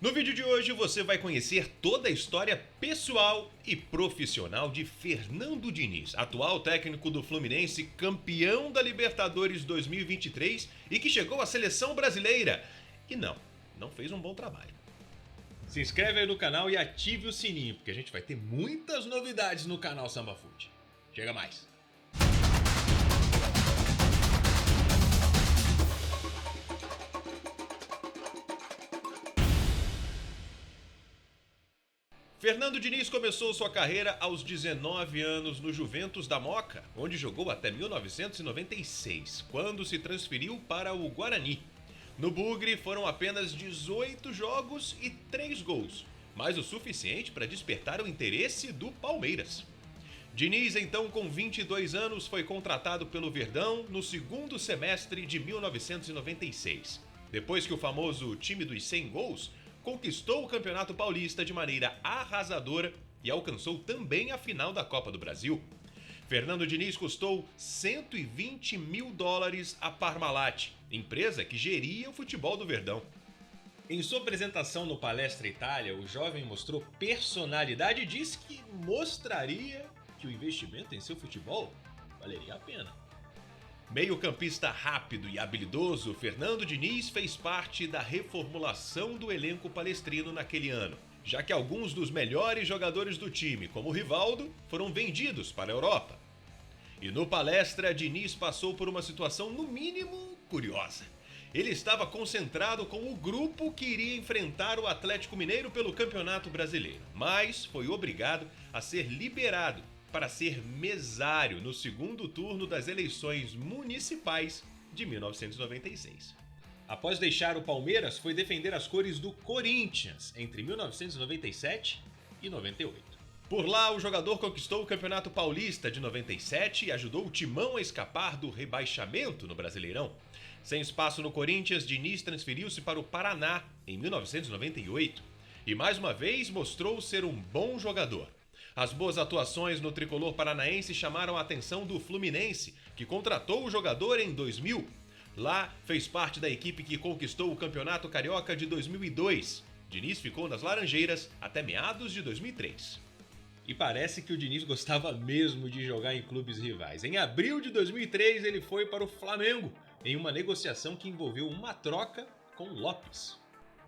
No vídeo de hoje você vai conhecer toda a história pessoal e profissional de Fernando Diniz, atual técnico do Fluminense, campeão da Libertadores 2023 e que chegou à seleção brasileira. E não fez um bom trabalho. Se inscreve aí no canal e ative o sininho, porque a gente vai ter muitas novidades no canal Samba Food. Chega mais! Fernando Diniz começou sua carreira aos 19 anos no Juventus da Moca, onde jogou até 1996, quando se transferiu para o Guarani. No Bugre foram apenas 18 jogos e 3 gols, mas o suficiente para despertar o interesse do Palmeiras. Diniz, então com 22 anos, foi contratado pelo Verdão no segundo semestre de 1996. Depois que o famoso time dos 100 gols conquistou o Campeonato Paulista de maneira arrasadora e alcançou também a final da Copa do Brasil. Fernando Diniz custou $120 mil à Parmalat, empresa que geria o futebol do Verdão. Em sua apresentação no Palestra Itália, o jovem mostrou personalidade e disse que mostraria que o investimento em seu futebol valeria a pena. Meio-campista rápido e habilidoso, Fernando Diniz fez parte da reformulação do elenco palestrino naquele ano, já que alguns dos melhores jogadores do time, como Rivaldo, foram vendidos para a Europa. E no Palestra, Diniz passou por uma situação no mínimo curiosa. Ele estava concentrado com o grupo que iria enfrentar o Atlético Mineiro pelo Campeonato Brasileiro, mas foi obrigado a ser liberado para ser mesário no segundo turno das eleições municipais de 1996. Após deixar o Palmeiras, foi defender as cores do Corinthians entre 1997 e 98. Por lá, o jogador conquistou o Campeonato Paulista de 97 e ajudou o Timão a escapar do rebaixamento no Brasileirão. Sem espaço no Corinthians, Diniz transferiu-se para o Paraná em 1998 e mais uma vez mostrou ser um bom jogador. As boas atuações no tricolor paranaense chamaram a atenção do Fluminense, que contratou o jogador em 2000. Lá, fez parte da equipe que conquistou o Campeonato Carioca de 2002. Diniz ficou nas Laranjeiras até meados de 2003. E parece que o Diniz gostava mesmo de jogar em clubes rivais. Em abril de 2003, ele foi para o Flamengo, em uma negociação que envolveu uma troca com Lopes.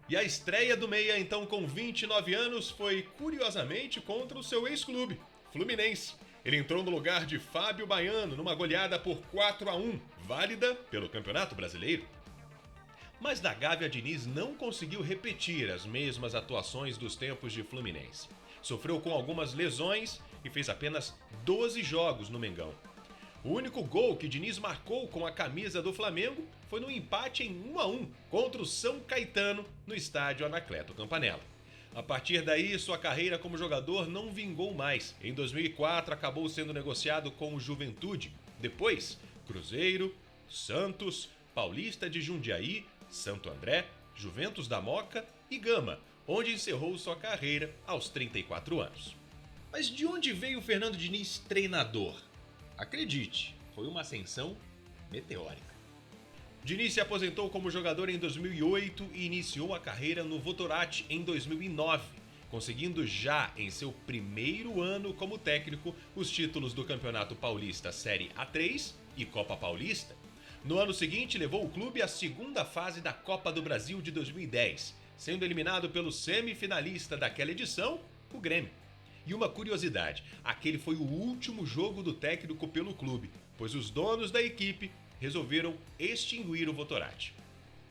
E a estreia do meia, então com 29 anos, foi curiosamente contra o seu ex-clube, Fluminense. Ele entrou no lugar de Fábio Baiano numa goleada por 4-1, válida pelo Campeonato Brasileiro. Mas da Gávea, Diniz não conseguiu repetir as mesmas atuações dos tempos de Fluminense. Sofreu com algumas lesões e fez apenas 12 jogos no Mengão. O único gol que Diniz marcou com a camisa do Flamengo foi no empate em 1-1 contra o São Caetano no estádio Anacleto Campanella. A partir daí, sua carreira como jogador não vingou mais. Em 2004, acabou sendo negociado com o Juventude. Depois, Cruzeiro, Santos, Paulista de Jundiaí, Santo André, Juventus da Moca e Gama, onde encerrou sua carreira aos 34 anos. Mas de onde veio o Fernando Diniz treinador? Acredite, foi uma ascensão meteórica. Diniz se aposentou como jogador em 2008 e iniciou a carreira no Votorantim em 2009, conseguindo já em seu primeiro ano como técnico os títulos do Campeonato Paulista Série A3 e Copa Paulista. No ano seguinte, levou o clube à segunda fase da Copa do Brasil de 2010, sendo eliminado pelo semifinalista daquela edição, o Grêmio. E uma curiosidade, aquele foi o último jogo do técnico pelo clube, pois os donos da equipe resolveram extinguir o Votorantim.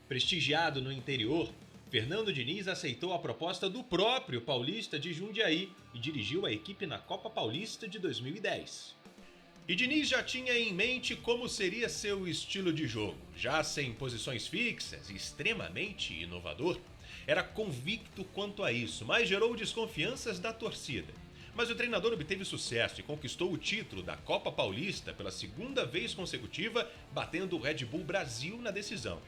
Prestigiado no interior, Fernando Diniz aceitou a proposta do próprio Paulista de Jundiaí e dirigiu a equipe na Copa Paulista de 2010. E Diniz já tinha em mente como seria seu estilo de jogo, já sem posições fixas e extremamente inovador. Era convicto quanto a isso, mas gerou desconfianças da torcida. Mas o treinador obteve sucesso e conquistou o título da Copa Paulista pela segunda vez consecutiva, batendo o Red Bull Brasil na decisão.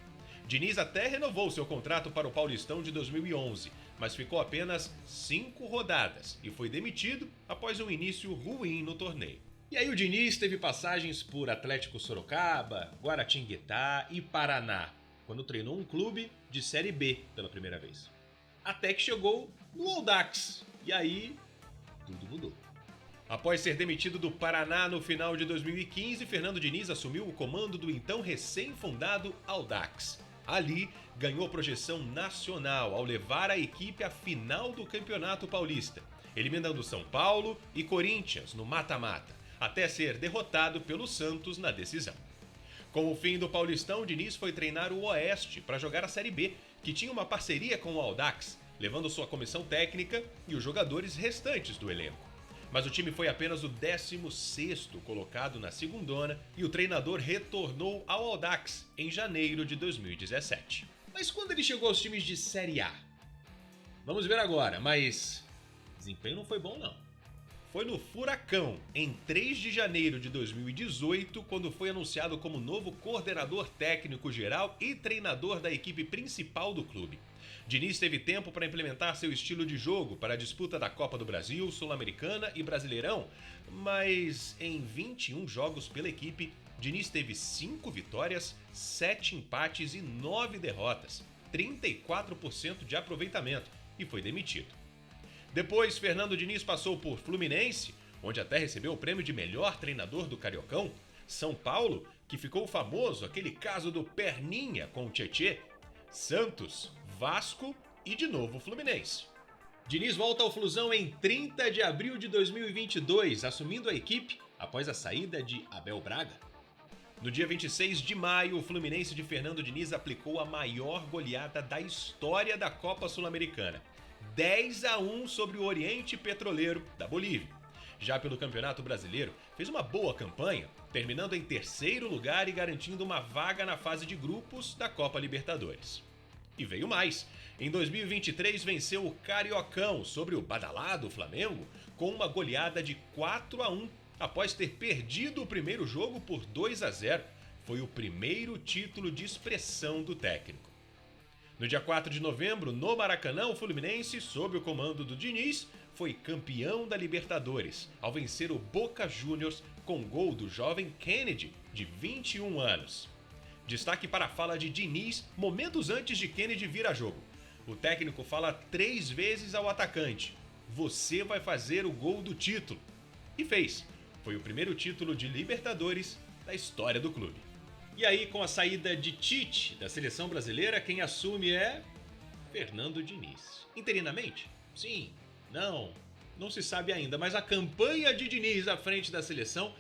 Diniz até renovou seu contrato para o Paulistão de 2011, mas ficou apenas 5 rodadas e foi demitido após um início ruim no torneio. E aí o Diniz teve passagens por Atlético Sorocaba, Guaratinguetá e Paraná, quando treinou um clube de Série B pela primeira vez. até que chegou no Audax. E aí, tudo mudou. Após ser demitido do Paraná no final de 2015, Fernando Diniz assumiu o comando do então recém-fundado Audax. Ali, ganhou projeção nacional ao levar a equipe à final do Campeonato Paulista, eliminando São Paulo e Corinthians no mata-mata, até ser derrotado pelo Santos na decisão. Com o fim do Paulistão, Diniz foi treinar o Oeste para jogar a Série B, que tinha uma parceria com o Audax, levando sua comissão técnica e os jogadores restantes do elenco. Mas o time foi apenas o 16º colocado na segundona e o treinador retornou ao Audax em janeiro de 2017. Mas quando ele chegou aos times de Série A? Vamos ver agora, mas o desempenho não foi bom não. Foi no Furacão, em 3 de janeiro de 2018, quando foi anunciado como novo coordenador técnico geral e treinador da equipe principal do clube. Diniz teve tempo para implementar seu estilo de jogo para a disputa da Copa do Brasil, Sul-Americana e Brasileirão, mas em 21 jogos pela equipe, Diniz teve 5 vitórias, 7 empates e 9 derrotas, 34% de aproveitamento e foi demitido. Depois, Fernando Diniz passou por Fluminense, onde até recebeu o prêmio de melhor treinador do Cariocão, São Paulo, que ficou famoso aquele caso do Perninha com o Tietê, Santos, Vasco e de novo Fluminense. Diniz volta ao Flusão em 30 de abril de 2022, assumindo a equipe após a saída de Abel Braga. No dia 26 de maio, o Fluminense de Fernando Diniz aplicou a maior goleada da história da Copa Sul-Americana, 10-1 sobre o Oriente Petroleiro da Bolívia. Já pelo Campeonato Brasileiro, fez uma boa campanha, terminando em 3º lugar e garantindo uma vaga na fase de grupos da Copa Libertadores. E veio mais. Em 2023 venceu o Cariocão sobre o badalado Flamengo com uma goleada de 4-1 após ter perdido o primeiro jogo por 2-0. Foi o primeiro título de expressão do técnico. No dia 4 de novembro, no Maracanã, o Fluminense, sob o comando do Diniz, foi campeão da Libertadores, ao vencer o Boca Juniors com gol do jovem Kennedy, de 21 anos. Destaque para a fala de Diniz momentos antes de Kennedy vir a jogo. O técnico fala 3 vezes ao atacante: "Você vai fazer o gol do título." E fez. Foi o primeiro título de Libertadores da história do clube. E aí, com a saída de Tite da seleção brasileira, quem assume é Fernando Diniz. Interinamente? Sim, não se sabe ainda, mas a campanha de Diniz à frente da seleção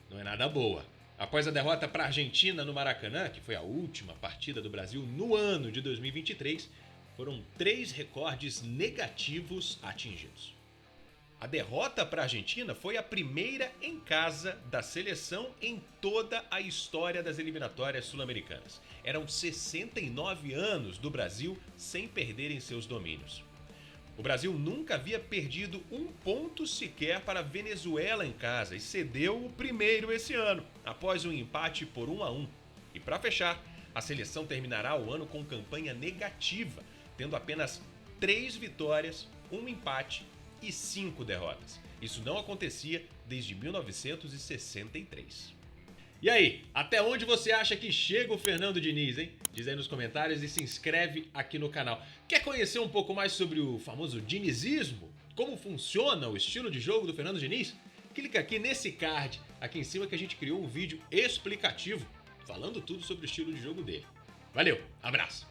não é nada boa. Após a derrota para a Argentina no Maracanã, que foi a última partida do Brasil no ano de 2023, foram 3 recordes negativos atingidos. A derrota para a Argentina foi a primeira em casa da seleção em toda a história das eliminatórias sul-americanas. Eram 69 anos do Brasil sem perderem seus domínios. O Brasil nunca havia perdido um ponto sequer para a Venezuela em casa e cedeu o primeiro esse ano, após um empate por 1-1. E para fechar, a seleção terminará o ano com campanha negativa, tendo apenas 3 vitórias, 1 empate e 5 derrotas. Isso não acontecia desde 1963. E aí, até onde você acha que chega o Fernando Diniz, hein? Diz aí nos comentários e se inscreve aqui no canal. Quer conhecer um pouco mais sobre o famoso dinizismo? Como funciona o estilo de jogo do Fernando Diniz? Clica aqui nesse card, aqui em cima, que a gente criou um vídeo explicativo falando tudo sobre o estilo de jogo dele. Valeu, abraço!